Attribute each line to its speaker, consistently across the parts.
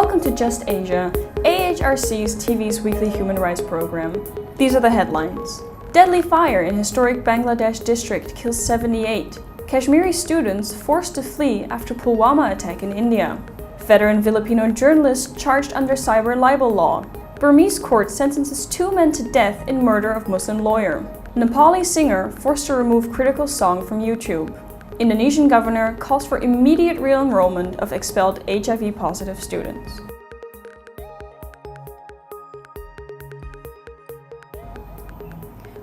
Speaker 1: Welcome to Just Asia, AHRC's TV's weekly human rights program. These are the headlines. Deadly fire in historic Bangladesh district kills 78. Kashmiri students forced to flee after Pulwama attack in India. Veteran Filipino journalist charged under cyber libel law. Burmese court sentences 2 men to death in murder of Muslim lawyer. Nepali singer forced to remove critical song from YouTube. Indonesian governor calls for immediate re-enrollment of expelled HIV-positive students.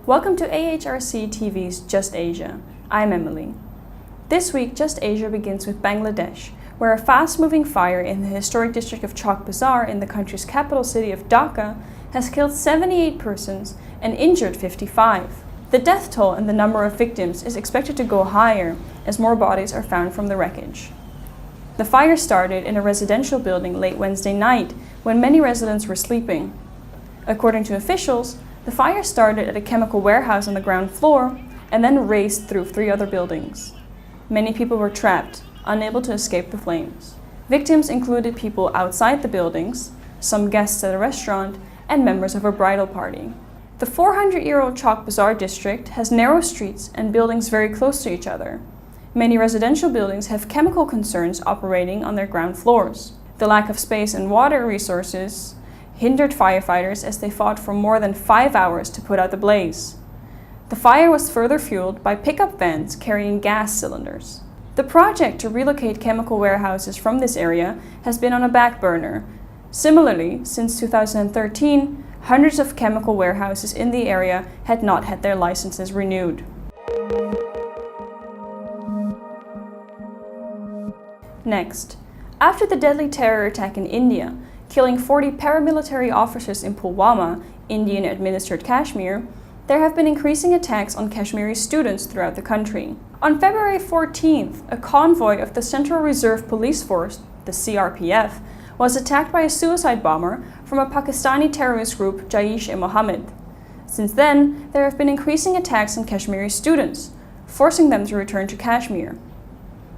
Speaker 1: Welcome to AHRC TV's Just Asia. I'm Emily. This week, Just Asia begins with Bangladesh, where a fast-moving fire in the historic district of Chawkbazar in the country's capital city of Dhaka has killed 78 persons and injured 55. The death toll and the number of victims is expected to go higher as more bodies are found from the wreckage. The fire started in a residential building late Wednesday night when many residents were sleeping. According to officials, the fire started at a chemical warehouse on the ground floor and then raced through 3 other buildings. Many people were trapped, unable to escape the flames. Victims included people outside the buildings, some guests at a restaurant, and members of a bridal party. The 400-year-old Chawkbazar district has narrow streets and buildings very close to each other. Many residential buildings have chemical concerns operating on their ground floors. The lack of space and water resources hindered firefighters as they fought for more than 5 hours to put out the blaze. The fire was further fueled by pickup vans carrying gas cylinders. The project to relocate chemical warehouses from this area has been on a back burner. Similarly, since 2013, hundreds of chemical warehouses in the area had not had their licenses renewed. Next, after the deadly terror attack in India, killing 40 paramilitary officers in Pulwama, Indian-administered Kashmir, there have been increasing attacks on Kashmiri students throughout the country. On February 14th, a convoy of the Central Reserve Police Force, the CRPF, was attacked by a suicide bomber from a Pakistani terrorist group, Jaish-e-Mohammed. Since then, there have been increasing attacks on Kashmiri students, forcing them to return to Kashmir.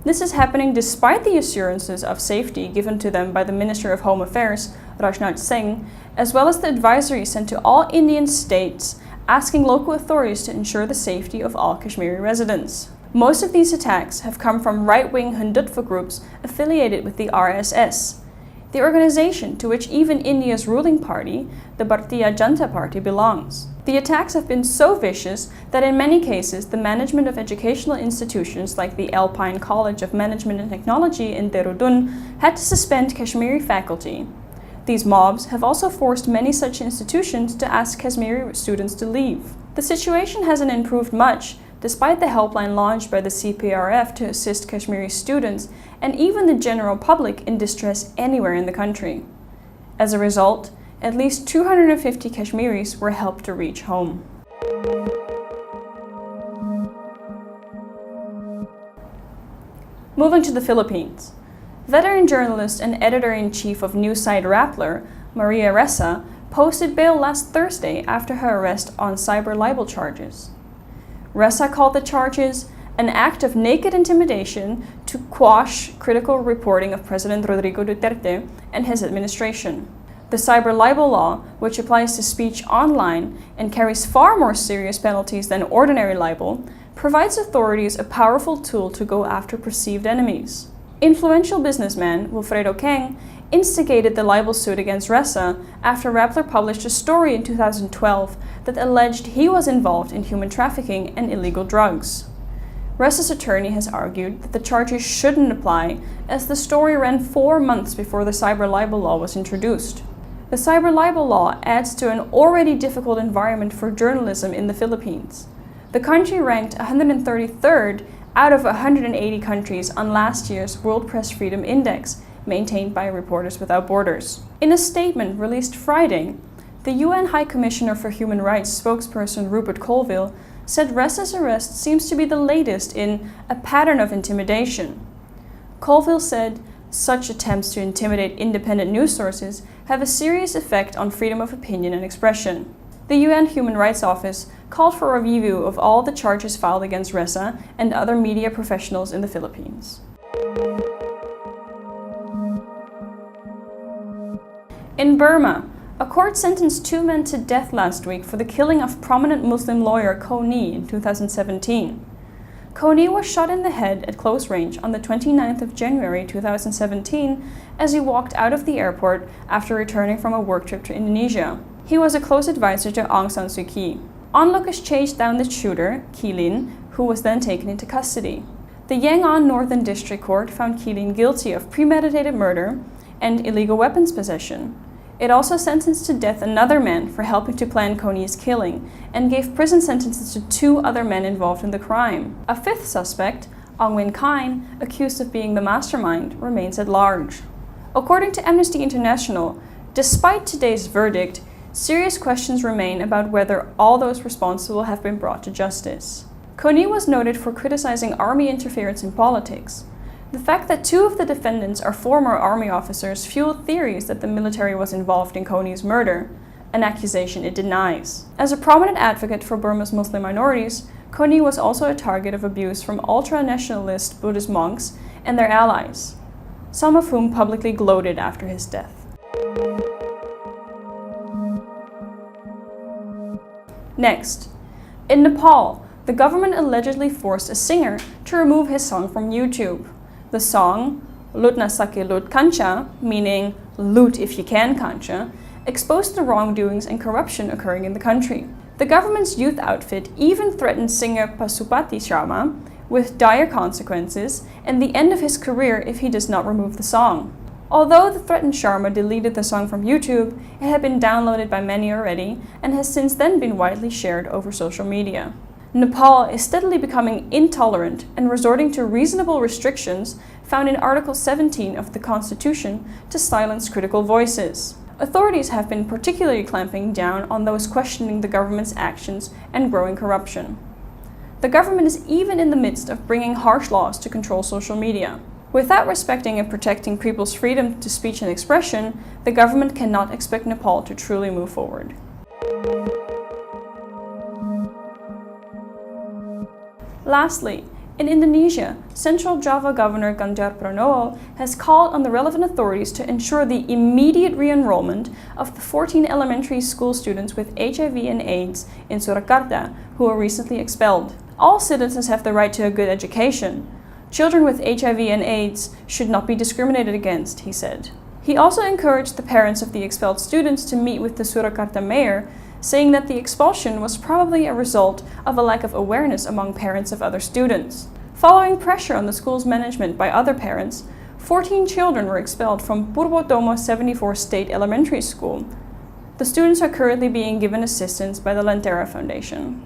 Speaker 1: This is happening despite the assurances of safety given to them by the Minister of Home Affairs, Rajnath Singh, as well as the advisory sent to all Indian states asking local authorities to ensure the safety of all Kashmiri residents. Most of these attacks have come from right-wing Hindutva groups affiliated with the RSS, the organization to which even India's ruling party, the Bharatiya Janata Party, belongs. The attacks have been so vicious that in many cases the management of educational institutions like the Alpine College of Management and Technology in Dehradun had to suspend Kashmiri faculty. These mobs have also forced many such institutions to ask Kashmiri students to leave. The situation hasn't improved much, despite the helpline launched by the CPRF to assist Kashmiri students and even the general public in distress anywhere in the country. As a result, at least 250 Kashmiris were helped to reach home. Moving to the Philippines. Veteran journalist and editor-in-chief of news site Rappler, Ressa, posted bail last Thursday after her arrest on cyber libel charges. Ressa called the charges an act of naked intimidation to quash critical reporting of President Rodrigo Duterte and his administration. The cyber libel law, which applies to speech online and carries far more serious penalties than ordinary libel, provides authorities a powerful tool to go after perceived enemies. Influential businessman Wilfredo Keng instigated the libel suit against Ressa after Rappler published a story in 2012 that alleged he was involved in human trafficking and illegal drugs. Ressa's attorney has argued that the charges shouldn't apply as the story ran 4 months before the cyber libel law was introduced. The cyber libel law adds to an already difficult environment for journalism in the Philippines. The country ranked 133rd out of 180 countries on last year's World Press Freedom Index, maintained by Reporters Without Borders. In a statement released Friday, the UN High Commissioner for Human Rights spokesperson Rupert Colville said Ressa's arrest seems to be the latest in a pattern of intimidation. Colville said such attempts to intimidate independent news sources have a serious effect on freedom of opinion and expression. The UN Human Rights Office called for a review of all the charges filed against Ressa and other media professionals in the Philippines. In Burma, a court sentenced 2 men to death last week for the killing of prominent Muslim lawyer Ko Ni in 2017. Ko Ni was shot in the head at close range on the 29th of January 2017 as he walked out of the airport after returning from a work trip to Indonesia. He was a close advisor to Aung San Suu Kyi. Onlookers chased down the shooter, Kilin, who was then taken into custody. The Yangon Northern District Court found Kilin guilty of premeditated murder and illegal weapons possession. It also sentenced to death another man for helping to plan Ko Ni's killing and gave prison sentences to 2 other men involved in the crime. A 5th suspect, Aung Win Kine, accused of being the mastermind, remains at large. According to Amnesty International, despite today's verdict, serious questions remain about whether all those responsible have been brought to justice. Ko Ni was noted for criticizing army interference in politics. The fact that 2 of the defendants are former army officers fueled theories that the military was involved in Ko Ni's murder, an accusation it denies. As a prominent advocate for Burma's Muslim minorities, Ko Ni was also a target of abuse from ultra-nationalist Buddhist monks and their allies, some of whom publicly gloated after his death. Next, in Nepal, the government allegedly forced a singer to remove his song from YouTube. The song, Lut Na Sake Lut Kancha, meaning loot if you can Kancha, exposed the wrongdoings and corruption occurring in the country. The government's youth outfit even threatened singer Pasupati Sharma with dire consequences and the end of his career if he does not remove the song. Although the threatened Sharma deleted the song from YouTube, it had been downloaded by many already and has since then been widely shared over social media. Nepal is steadily becoming intolerant and resorting to reasonable restrictions found in Article 17 of the Constitution to silence critical voices. Authorities have been particularly clamping down on those questioning the government's actions and growing corruption. The government is even in the midst of bringing harsh laws to control social media. Without respecting and protecting people's freedom to speech and expression, the government cannot expect Nepal to truly move forward. Lastly, in Indonesia, Central Java Governor Ganjar Pranowo has called on the relevant authorities to ensure the immediate re-enrollment of the 14 elementary school students with HIV and AIDS in Surakarta who were recently expelled. All citizens have the right to a good education. Children with HIV and AIDS should not be discriminated against, he said. He also encouraged the parents of the expelled students to meet with the Surakarta mayor, saying that the expulsion was probably a result of a lack of awareness among parents of other students. Following pressure on the school's management by other parents, 14 children were expelled from Purwotomo 74 State Elementary School. The students are currently being given assistance by the Lentera Foundation.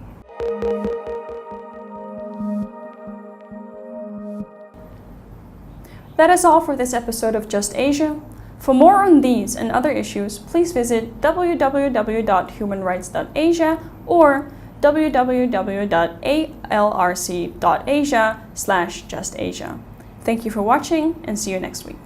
Speaker 1: That is all for this episode of Just Asia. For more on these and other issues, please visit www.humanrights.asia or www.ahlrc.asia/justasia. Thank you for watching and see you next week.